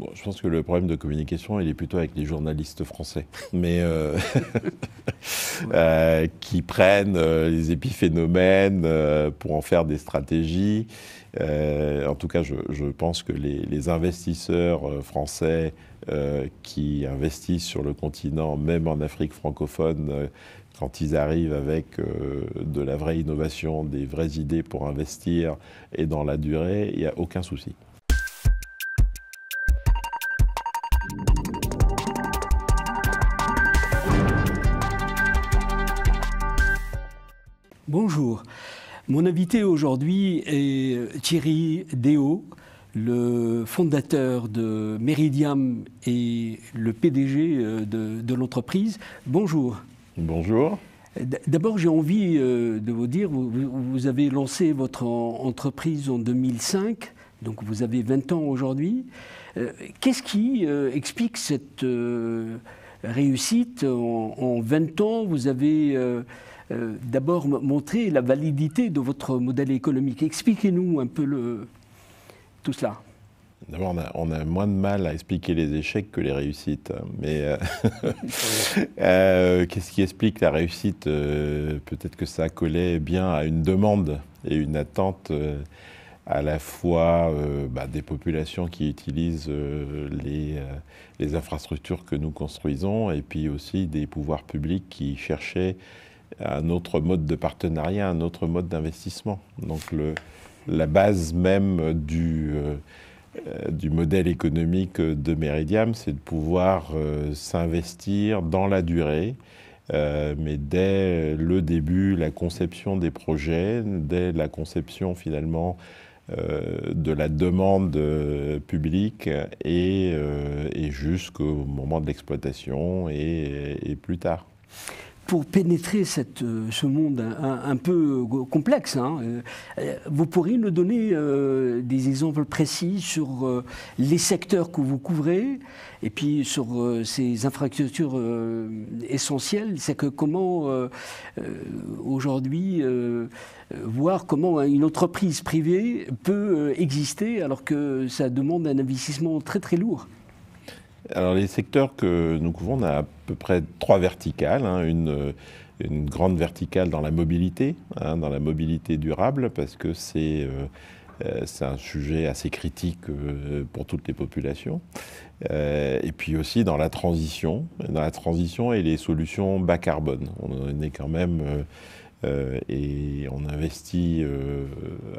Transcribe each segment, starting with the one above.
Bon, je pense que le problème de communication, il est plutôt avec les journalistes français, mais qui prennent les épiphénomènes pour en faire des stratégies. En tout cas, je pense que les investisseurs français qui investissent sur le continent, même en Afrique francophone, quand ils arrivent avec de la vraie innovation, des vraies idées pour investir et dans la durée, il n'y a aucun souci. Bonjour, mon invité aujourd'hui est Thierry Déault, le fondateur de Meridiam et le PDG de l'entreprise. Bonjour. Bonjour. D'abord, j'ai envie de vous dire, vous avez lancé votre entreprise en 2005, donc vous avez 20 ans aujourd'hui. Qu'est-ce qui explique cette réussite en 20 ans? Vous avez d'abord montré la validité de votre modèle économique. Expliquez-nous un peu tout cela. D'abord, on a moins de mal à expliquer les échecs que les réussites. Mais qu'est-ce qui explique la réussite? Peut-être que ça collait bien à une demande et une attente à la fois des populations qui utilisent les infrastructures que nous construisons et puis aussi des pouvoirs publics qui cherchaient un autre mode de partenariat, un autre mode d'investissement. Donc la base même du modèle économique de Meridiam, c'est de pouvoir s'investir dans la durée, mais dès le début, la conception des projets, dès la conception finalement de la demande publique et jusqu'au moment de l'exploitation et plus tard. Pour pénétrer ce monde un peu complexe, vous pourriez nous donner des exemples précis sur les secteurs que vous couvrez et puis sur ces infrastructures essentielles. C'est que comment aujourd'hui voir comment une entreprise privée peut exister alors que ça demande un investissement très très lourd. Alors les secteurs que nous couvrons, on a à peu près 3 verticales. Une grande verticale dans la mobilité durable, parce que c'est un sujet assez critique pour toutes les populations. Et puis aussi dans la transition et les solutions bas carbone. On est quand même... et on investit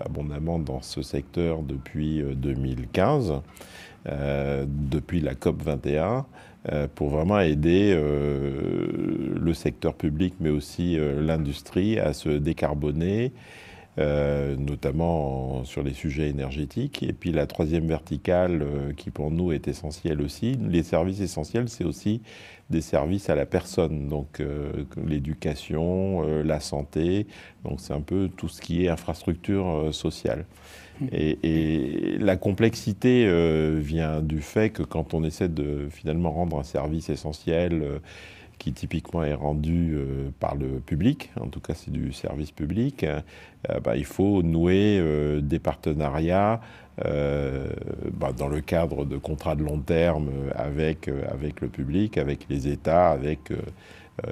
abondamment dans ce secteur depuis 2015. Depuis la COP 21, pour vraiment aider le secteur public, mais aussi l'industrie à se décarboner, notamment sur les sujets énergétiques. Et puis la troisième verticale, qui pour nous est essentielle aussi, les services essentiels, c'est aussi des services à la personne, donc l'éducation, la santé, donc c'est un peu tout ce qui est infrastructure sociale. Et la complexité vient du fait que quand on essaie de finalement rendre un service essentiel qui typiquement est rendu par le public, en tout cas c'est du service public, il faut nouer des partenariats dans le cadre de contrats de long terme avec le public, avec les États, avec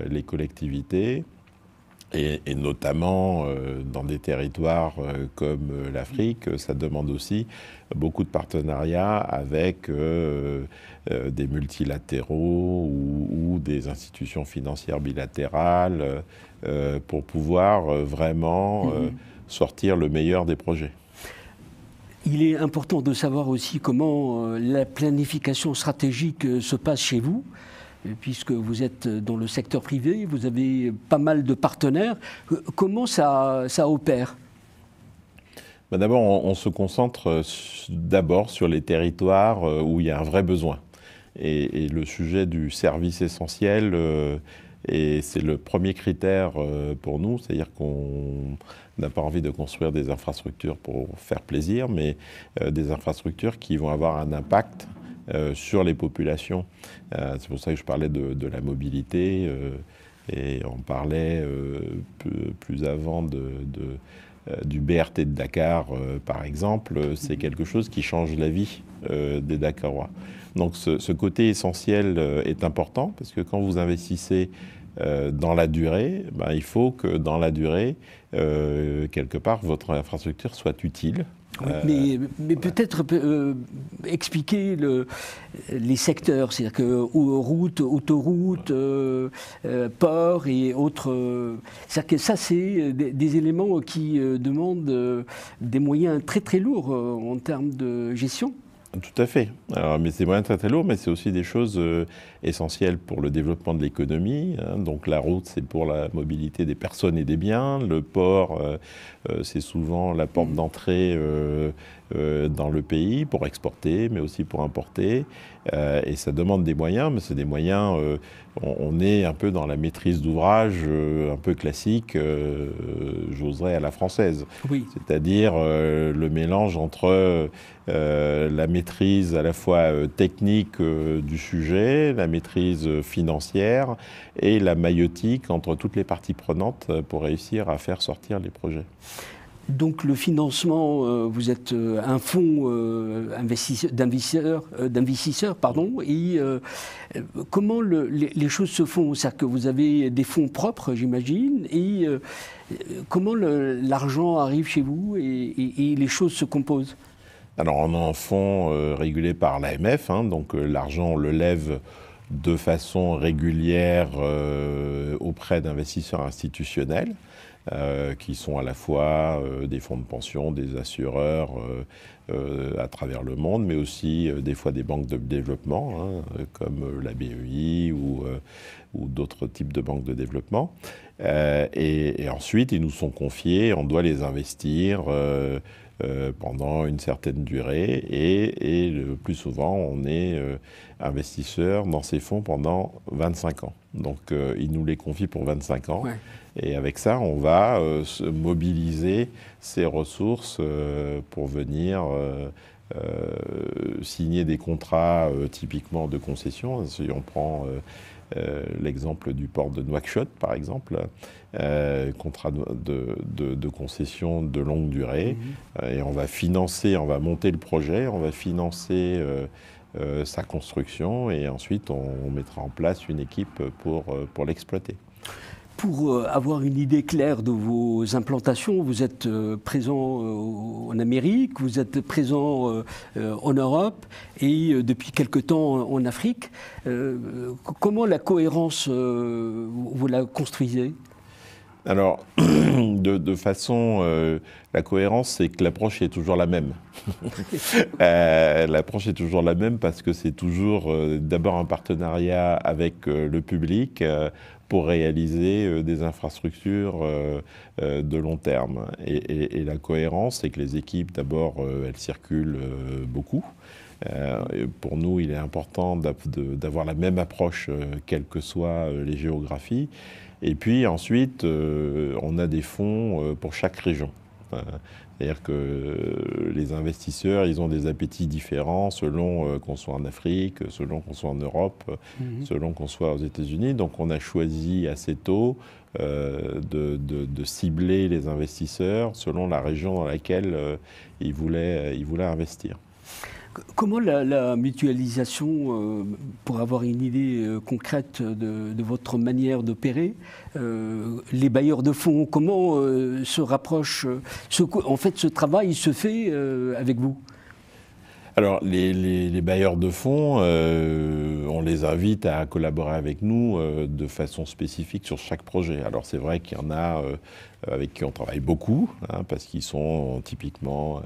les collectivités. Et notamment dans des territoires comme l'Afrique, ça demande aussi beaucoup de partenariats avec des multilatéraux ou des institutions financières bilatérales pour pouvoir vraiment sortir le meilleur des projets. Il est important de savoir aussi comment la planification stratégique se passe chez vous. Puisque vous êtes dans le secteur privé, vous avez pas mal de partenaires. Comment ça opère? D'abord, on se concentre d'abord sur les territoires où il y a un vrai besoin. Et le sujet du service essentiel, c'est le premier critère pour nous, c'est-à-dire qu'on n'a pas envie de construire des infrastructures pour faire plaisir, mais des infrastructures qui vont avoir un impact sur les populations. C'est pour ça que je parlais de la mobilité et on parlait plus avant du BRT de Dakar, par exemple, c'est quelque chose qui change la vie des Dakarois. Donc ce côté essentiel est important, parce que quand vous investissez dans la durée, ben, il faut que dans la durée, quelque part, votre infrastructure soit utile. Oui, mais peut-être expliquer les secteurs, c'est-à-dire que route, autoroute, port et autres. C'est-à-dire que ça, c'est des éléments qui demandent des moyens très très lourds en termes de gestion. Tout à fait. Alors, mais c'est moyen très très lourd, mais c'est aussi des choses essentielles pour le développement de l'économie. Hein. Donc la route, c'est pour la mobilité des personnes et des biens. Le port, c'est souvent la porte d'entrée dans le pays pour exporter, mais aussi pour importer. Et ça demande des moyens, mais c'est des moyens... on est un peu dans la maîtrise d'ouvrage un peu classique, j'oserais, à la française. Oui. C'est-à-dire le mélange entre la maîtrise à la fois technique du sujet, la maîtrise financière et la maïeutique entre toutes les parties prenantes pour réussir à faire sortir les projets. Donc le financement, vous êtes un fonds d'investisseurs, et comment les choses se font? C'est-à-dire que vous avez des fonds propres, j'imagine, et comment l'argent arrive chez vous et les choses se composent? Alors on a un fonds régulé par l'AMF, hein, donc l'argent on le lève de façon régulière auprès d'investisseurs institutionnels. Qui sont à la fois des fonds de pension, des assureurs à travers le monde, mais aussi des fois des banques de développement, hein, comme la BEI ou d'autres types de banques de développement. Et ensuite, ils nous sont confiés, on doit les investir pendant une certaine durée, et le plus souvent, on est investisseur dans ces fonds pendant 25 ans. Donc, ils nous les confient pour 25 ans. Ouais. Et avec ça, on va mobiliser ces ressources pour venir signer des contrats typiquement de concession. Si on prend l'exemple du port de Nouakchott, par exemple, contrat de concession de longue durée. Et on va financer, on va monter le projet, on va financer sa construction, et ensuite on mettra en place une équipe pour l'exploiter. Pour avoir une idée claire de vos implantations, vous êtes présent en Amérique, vous êtes présent en Europe et depuis quelque temps en Afrique. Comment la cohérence, vous la construisez ? Alors, de façon, la cohérence, c'est que l'approche est toujours la même. L'approche est toujours la même parce que c'est toujours d'abord un partenariat avec le public pour réaliser des infrastructures de long terme. Et la cohérence, c'est que les équipes, d'abord, elles circulent beaucoup. Pour nous, il est important d'avoir la même approche, quelles que soient les géographies. Et puis ensuite, on a des fonds pour chaque région. C'est-à-dire que les investisseurs, ils ont des appétits différents selon qu'on soit en Afrique, selon qu'on soit en Europe, selon qu'on soit aux États-Unis. Donc on a choisi assez tôt de cibler les investisseurs selon la région dans laquelle ils voulaient investir. Comment la mutualisation, pour avoir une idée concrète de votre manière d'opérer, les bailleurs de fonds, comment se rapprochent en fait, ce travail se fait avec vous ? Alors, les bailleurs de fonds, on les invite à collaborer avec nous de façon spécifique sur chaque projet. Alors, c'est vrai qu'il y en a avec qui on travaille beaucoup, hein, parce qu'ils sont typiquement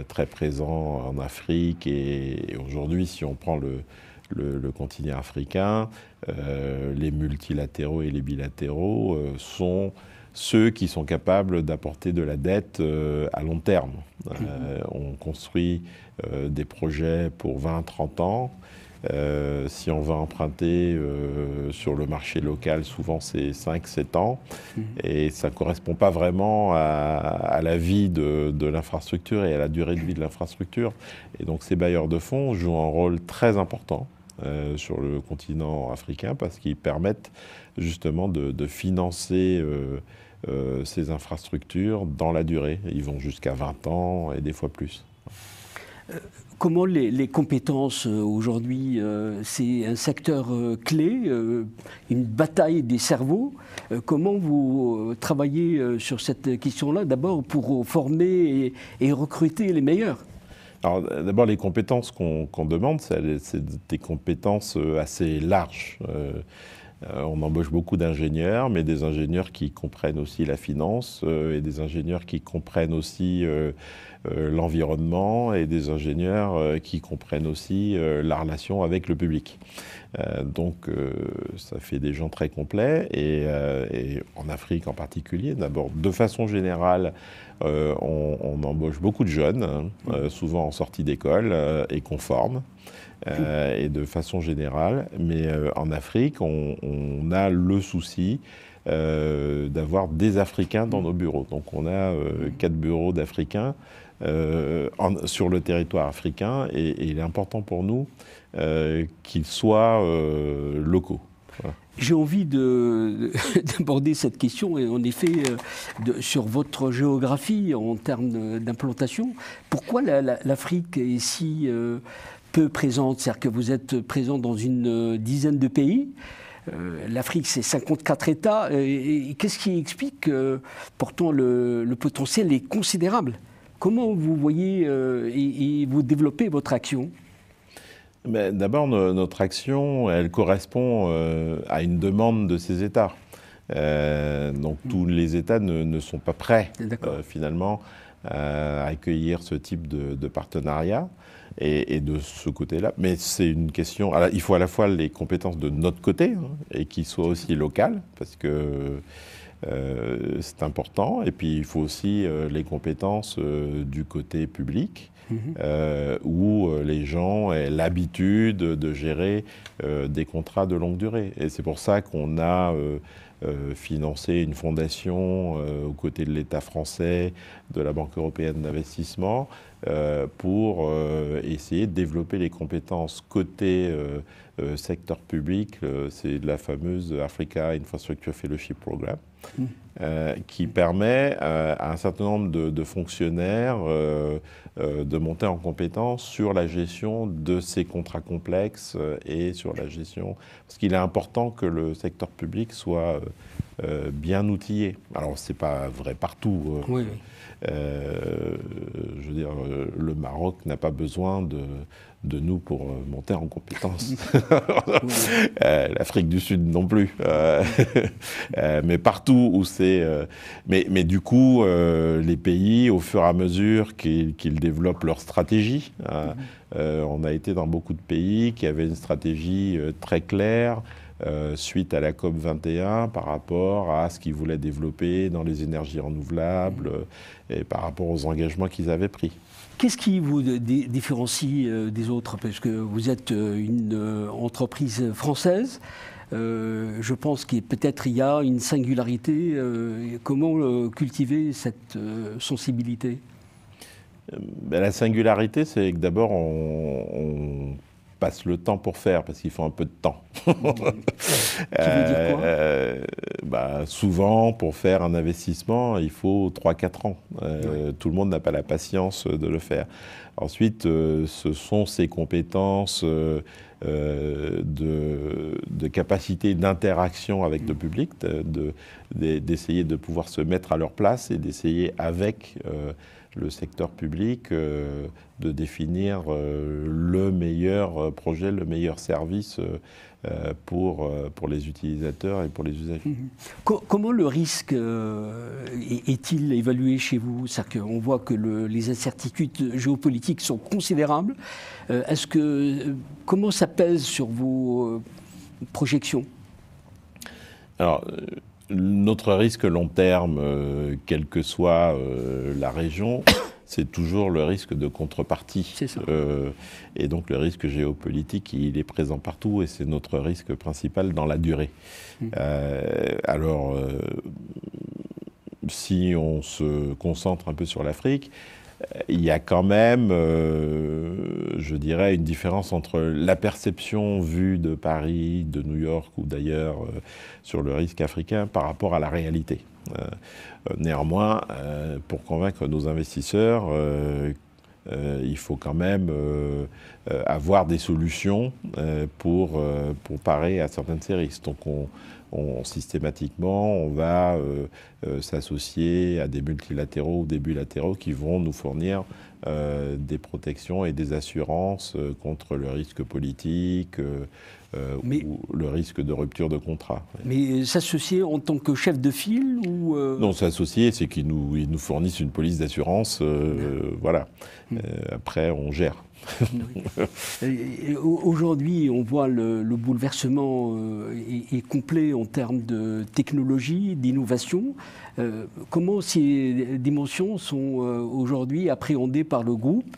très présents en Afrique. Et aujourd'hui, si on prend le continent africain, les multilatéraux et les bilatéraux sont ceux qui sont capables d'apporter de la dette à long terme. On construit des projets pour 20-30 ans. Si on va emprunter sur le marché local, souvent c'est 5-7 ans. Et ça ne correspond pas vraiment à la vie de l'infrastructure et à la durée de vie de l'infrastructure. Et donc ces bailleurs de fonds jouent un rôle très important sur le continent africain parce qu'ils permettent justement de financer ces infrastructures dans la durée. Ils vont jusqu'à 20 ans et des fois plus. Comment les compétences aujourd'hui, c'est un secteur clé, une bataille des cerveaux. Comment vous travaillez sur cette question-là, d'abord pour former et recruter les meilleurs? Alors d'abord, les compétences qu'on demande, c'est des compétences assez larges. On embauche beaucoup d'ingénieurs, mais des ingénieurs qui comprennent aussi la finance et des ingénieurs qui comprennent aussi l'environnement et des ingénieurs qui comprennent aussi la relation avec le public. Donc ça fait des gens très complets et en Afrique en particulier. D'abord, de façon générale, on embauche beaucoup de jeunes, souvent en sortie d'école et qu'on forme. Et de façon générale, mais en Afrique, on a le souci d'avoir des Africains dans nos bureaux. Donc on a 4 bureaux d'Africains sur le territoire africain et il est important pour nous qu'ils soient locaux. Voilà. J'ai envie d'aborder cette question, et en effet, sur votre géographie en termes d'implantation. Pourquoi l'Afrique est si peu présente? C'est-à-dire que vous êtes présent dans une dizaine de pays. L'Afrique, c'est 54 États. Et qu'est-ce qui explique que pourtant le potentiel est considérable? Comment vous voyez et vous développez votre action? D'abord, notre action, elle correspond à une demande de ces États. Donc tous les États ne sont pas prêts, finalement, à accueillir ce type de partenariat. Et de ce côté-là, mais c'est une question. Alors, il faut à la fois les compétences de notre côté et qui soient aussi locales, parce que c'est important. Et puis il faut aussi les compétences du côté public, où les gens aient l'habitude de gérer des contrats de longue durée. Et c'est pour ça qu'on a financer une fondation aux côtés de l'État français, de la Banque européenne d'investissement, pour essayer de développer les compétences côté secteur public. C'est la fameuse Africa Infrastructure Fellowship Program, qui permet à un certain nombre de fonctionnaires de monter en compétence sur la gestion de ces contrats complexes et sur la gestion... Parce qu'il est important que le secteur public soit bien outillé. Alors, ce n'est pas vrai partout. Oui. Je veux dire, le Maroc n'a pas besoin de nous pour monter en compétence. L'Afrique du Sud non plus. Mais partout où c'est... Mais du coup, les pays, au fur et à mesure qu'ils développent leur stratégie, on a été dans beaucoup de pays qui avaient une stratégie très claire, suite à la COP 21 par rapport à ce qu'ils voulaient développer dans les énergies renouvelables et par rapport aux engagements qu'ils avaient pris. Qu'est-ce qui vous différencie des autres? Parce que vous êtes une entreprise française. Je pense qu'il peut-être il y a une singularité. Comment cultiver cette sensibilité? La singularité, c'est que d'abord, on passe le temps pour faire, parce qu'il faut un peu de temps. Qui veut dire quoi? Souvent, pour faire un investissement, il faut 3-4 ans. Tout le monde n'a pas la patience de le faire. Ensuite, ce sont ces compétences de capacité d'interaction avec le public, d'essayer de pouvoir se mettre à leur place et d'essayer avec le secteur public de définir le meilleur projet, le meilleur service pour les utilisateurs et pour les usagers. Comment le risque est-il évalué chez vous? C'est-à-dire qu'on voit que les incertitudes géopolitiques sont considérables. Comment ça pèse sur vos projections? Alors, notre risque long terme, quelle que soit la région, c'est toujours le risque de contrepartie. C'est ça. Et donc le risque géopolitique, il est présent partout et c'est notre risque principal dans la durée. Si on se concentre un peu sur l'Afrique, il y a quand même, je dirais, une différence entre la perception vue de Paris, de New York ou d'ailleurs sur le risque africain par rapport à la réalité. Néanmoins, pour convaincre nos investisseurs, il faut quand même avoir des solutions pour parer à certaines de ces risques. Donc systématiquement, on va s'associer à des multilatéraux ou des bilatéraux qui vont nous fournir des protections et des assurances contre le risque politique ou le risque de rupture de contrat. Mais s'associer en tant que chef de file ou Non, s'associer, c'est qu'ils nous fournissent une police d'assurance. Voilà. Après, on gère. Aujourd'hui, on voit le bouleversement est complet en termes de technologie, d'innovation. Comment ces dimensions sont aujourd'hui appréhendées par le groupe,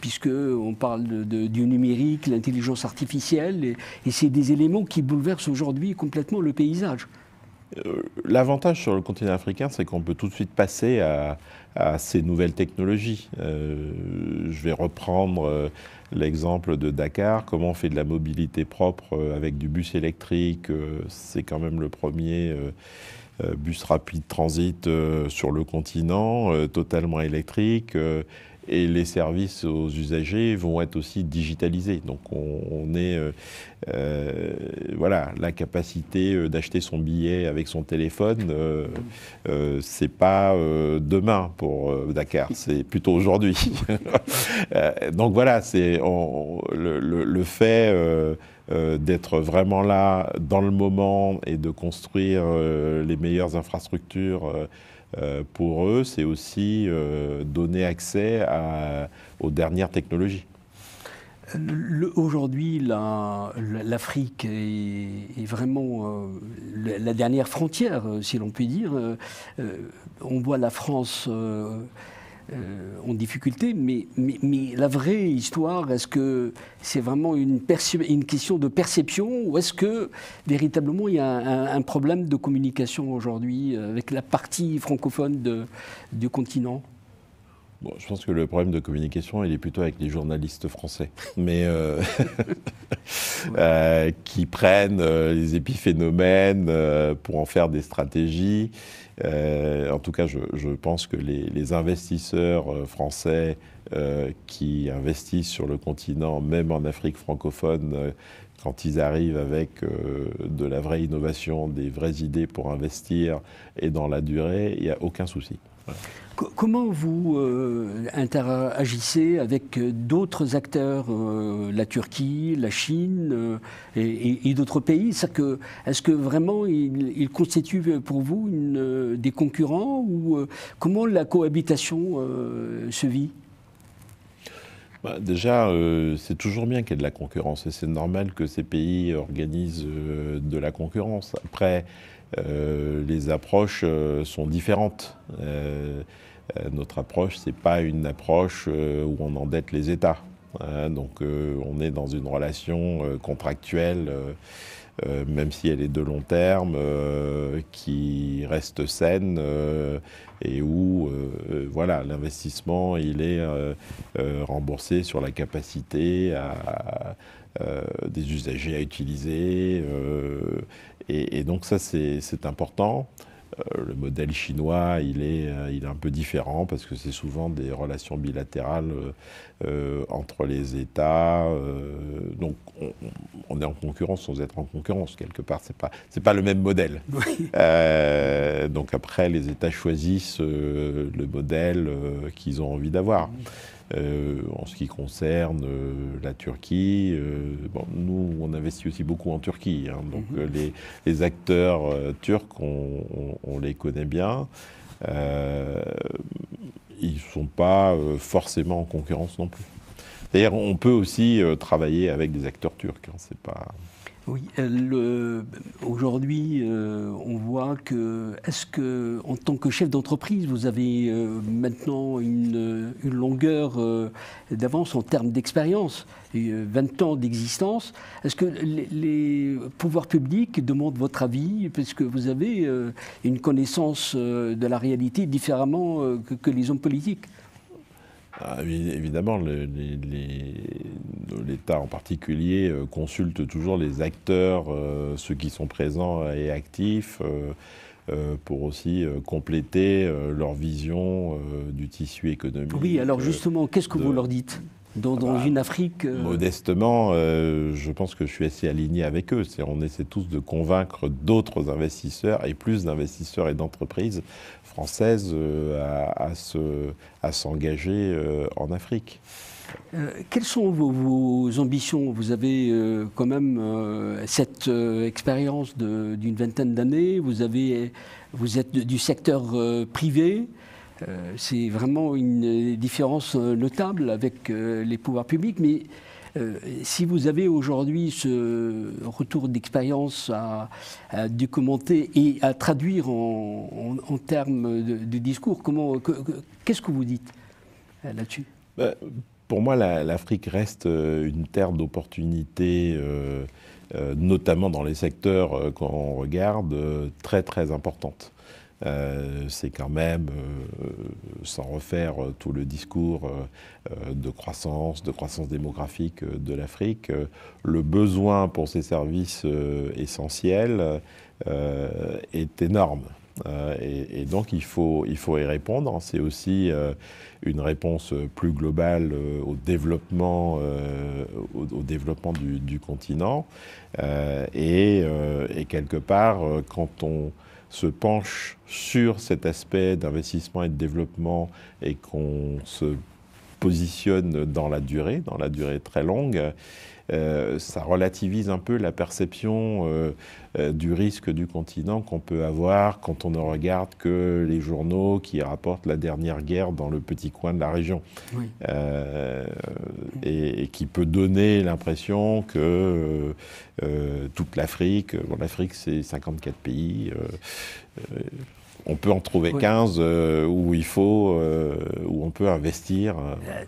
puisqu'on parle du numérique, l'intelligence artificielle, et c'est des éléments qui bouleversent aujourd'hui complètement le paysage. L'avantage sur le continent africain, c'est qu'on peut tout de suite passer à ces nouvelles technologies. Je vais reprendre l'exemple de Dakar, comment on fait de la mobilité propre avec du bus électrique. C'est quand même le premier bus rapide transit sur le continent, totalement électrique. Et les services aux usagers vont être aussi digitalisés. Donc on est, voilà, la capacité d'acheter son billet avec son téléphone, c'est pas demain pour Dakar, c'est plutôt aujourd'hui. Donc voilà, c'est le fait d'être vraiment là dans le moment et de construire les meilleures infrastructures pour eux, c'est aussi donner accès aux dernières technologies. Aujourd'hui, l'Afrique est vraiment la dernière frontière, si l'on peut dire. On voit la France en difficulté, mais la vraie histoire, est-ce que c'est vraiment une question de perception, ou est-ce que véritablement il y a un problème de communication aujourd'hui avec la partie francophone du continent ? Bon, je pense que le problème de communication, il est plutôt avec les journalistes français, mais qui prennent les épiphénomènes pour en faire des stratégies. En tout cas, je pense que les investisseurs français qui investissent sur le continent, même en Afrique francophone, quand ils arrivent avec de la vraie innovation, des vraies idées pour investir et dans la durée, il n'y a aucun souci. Voilà. Comment vous interagissez avec d'autres acteurs, la Turquie, la Chine et d'autres pays? Est-ce que vraiment ils constituent pour vous des concurrents, ou comment la cohabitation se vit? Déjà, c'est toujours bien qu'il y ait de la concurrence, et c'est normal que ces pays organisent de la concurrence. Après, les approches sont différentes. Notre approche, ce n'est pas une approche où on endette les États. Donc on est dans une relation contractuelle, même si elle est de long terme, qui reste saine et où voilà, l'investissement il est remboursé sur la capacité des usagers à utiliser. Et donc ça, c'est important. Le modèle chinois, il est un peu différent parce que c'est souvent des relations bilatérales entre les États. Donc on est en concurrence sans être en concurrence quelque part. C'est pas le même modèle. Oui. Donc après, les États choisissent le modèle qu'ils ont envie d'avoir. En ce qui concerne la Turquie, bon, nous on investit aussi beaucoup en Turquie, hein, donc les acteurs turcs, on les connaît bien. Ils ne sont pas forcément en concurrence non plus. D'ailleurs, on peut aussi travailler avec des acteurs turcs, hein, c'est pas... Oui, aujourd'hui, on voit que, est-ce que, en tant que chef d'entreprise, vous avez maintenant une longueur d'avance en termes d'expérience, 20 ans d'existence. Est-ce que les pouvoirs publics demandent votre avis, parce que vous avez une connaissance de la réalité différemment que les hommes politiques? Évidemment, l'État en particulier consulte toujours les acteurs, ceux qui sont présents et actifs, pour aussi compléter leur vision du tissu économique. Oui, alors justement, qu'est-ce que vous leur dites dans une Afrique Modestement, je pense que je suis assez aligné avec eux. On essaie tous de convaincre d'autres investisseurs et plus d'investisseurs et d'entreprises françaises à s'engager en Afrique. Quelles sont vos ambitions? Vous avez quand même cette expérience d'une vingtaine d'années, vous êtes du secteur privé, c'est vraiment une différence notable avec les pouvoirs publics, mais si vous avez aujourd'hui ce retour d'expérience à documenter et à traduire en termes de discours, qu'est-ce que vous dites là-dessus? Pour moi, l'Afrique reste une terre d'opportunités, notamment dans les secteurs qu'on regarde, très très importante. C'est quand même, sans refaire tout le discours de croissance démographique de l'Afrique, le besoin pour ces services essentiels est énorme. Et donc il faut y répondre. C'est aussi une réponse plus globale au développement du continent. Et quelque part, quand on se penche sur cet aspect d'investissement et de développement et qu'on se positionne dans la durée très longue, ça relativise un peu la perception du risque du continent qu'on peut avoir quand on ne regarde que les journaux qui rapportent la dernière guerre dans le petit coin de la région. Oui. Et qui peut donner l'impression que toute l'Afrique, l'Afrique c'est 54 pays, on peut en trouver 15 où on peut investir.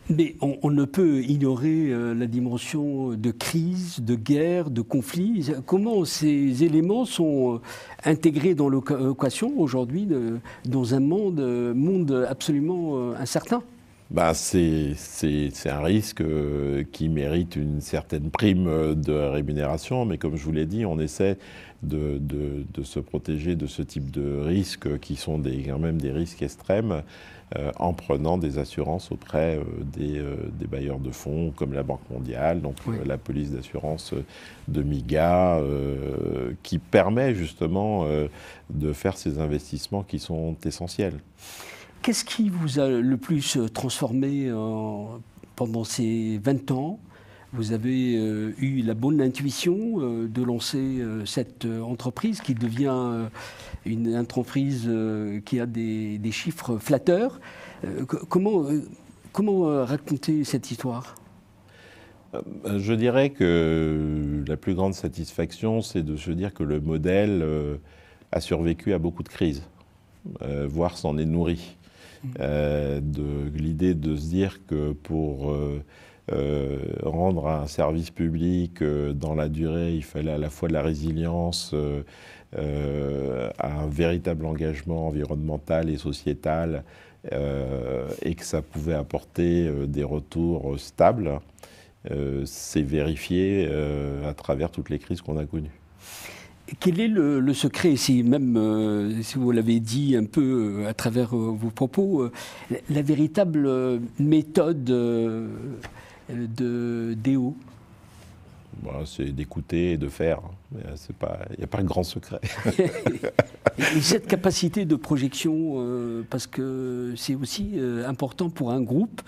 Mais on ne peut ignorer la dimension de crise, de guerre, de conflit. Comment ces éléments sont intégrés dans l'équation aujourd'hui dans un monde absolument incertain? C'est un risque qui mérite une certaine prime de rémunération, mais comme je vous l'ai dit, on essaie de se protéger de ce type de risques qui sont quand même des risques extrêmes en prenant des assurances auprès des bailleurs de fonds comme la Banque mondiale, donc oui. La police d'assurance de MIGA, qui permet justement de faire ces investissements qui sont essentiels. Qu'est-ce qui vous a le plus transformé pendant ces 20 ans? Vous avez eu la bonne intuition de lancer cette entreprise qui devient une entreprise qui a des chiffres flatteurs. Comment raconter cette histoire? Je dirais que la plus grande satisfaction, c'est de se dire que le modèle a survécu à beaucoup de crises, voire s'en est nourri. L'idée de se dire que pour rendre un service public dans la durée, il fallait à la fois de la résilience, un véritable engagement environnemental et sociétal, et que ça pouvait apporter des retours stables, c'est vérifié à travers toutes les crises qu'on a connues. Quel est le secret, si vous l'avez dit un peu à travers vos propos, la véritable méthode de Déo? C'est d'écouter et de faire. Il n'y a pas de grand secret. Et cette capacité de projection, parce que c'est aussi important pour un groupe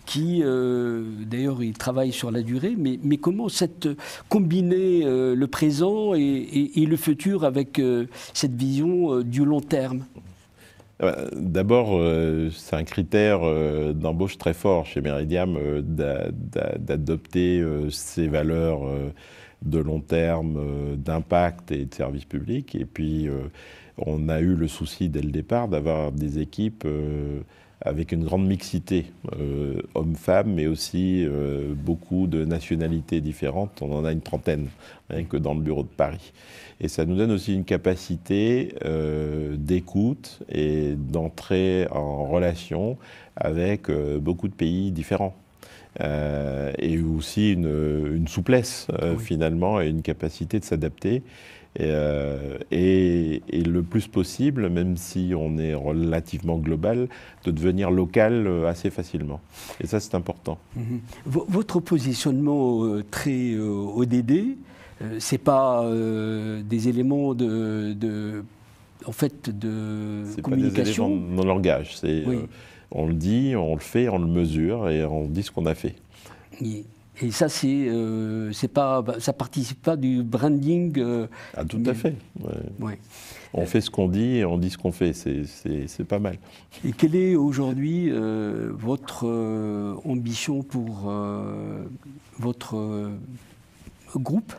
qui, d'ailleurs, il travaille sur la durée, mais comment combiner le présent et le futur avec cette vision du long terme? D'abord, c'est un critère d'embauche très fort chez Meridiam d'adopter ces valeurs de long terme, d'impact et de service public. Et puis, on a eu le souci dès le départ d'avoir des équipes avec une grande mixité, hommes-femmes, mais aussi beaucoup de nationalités différentes. On en a une trentaine, rien que dans le bureau de Paris. Et ça nous donne aussi une capacité d'écoute et d'entrer en relation avec beaucoup de pays différents. et aussi une souplesse Oui. finalement et une capacité de s'adapter. Et le plus possible, même si on est relativement global, de devenir local assez facilement. Et ça, c'est important. Votre positionnement très ODD, c'est pas des éléments en fait, de C'est communication. pas des éléments de langage. Oui. On le dit, on le fait, on le mesure et on dit ce qu'on a fait. Et ça, c'est pas, ça participe pas du branding. Ah, tout à fait. Ouais. Ouais. On fait ce qu'on dit et on dit ce qu'on fait. C'est pas mal. Et quelle est aujourd'hui votre ambition pour votre groupe?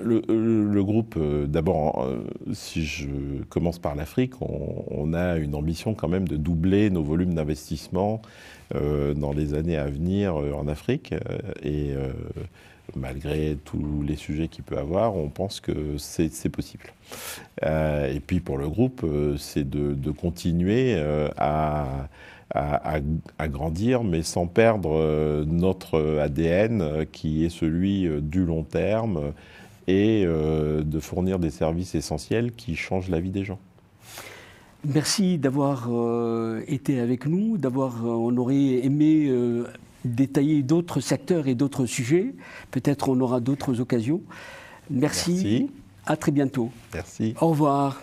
Le groupe, d'abord, si je commence par l'Afrique, on a une ambition quand même de doubler nos volumes d'investissement dans les années à venir en Afrique. Et malgré tous les sujets qu'il peut avoir, on pense que c'est possible. Et puis pour le groupe, c'est de continuer à grandir, mais sans perdre notre ADN qui est celui du long terme et de fournir des services essentiels qui changent la vie des gens. Merci d'avoir été avec nous, on aurait aimé détailler d'autres secteurs et d'autres sujets. Peut-être on aura d'autres occasions. Merci. Merci. À très bientôt. Merci. Au revoir.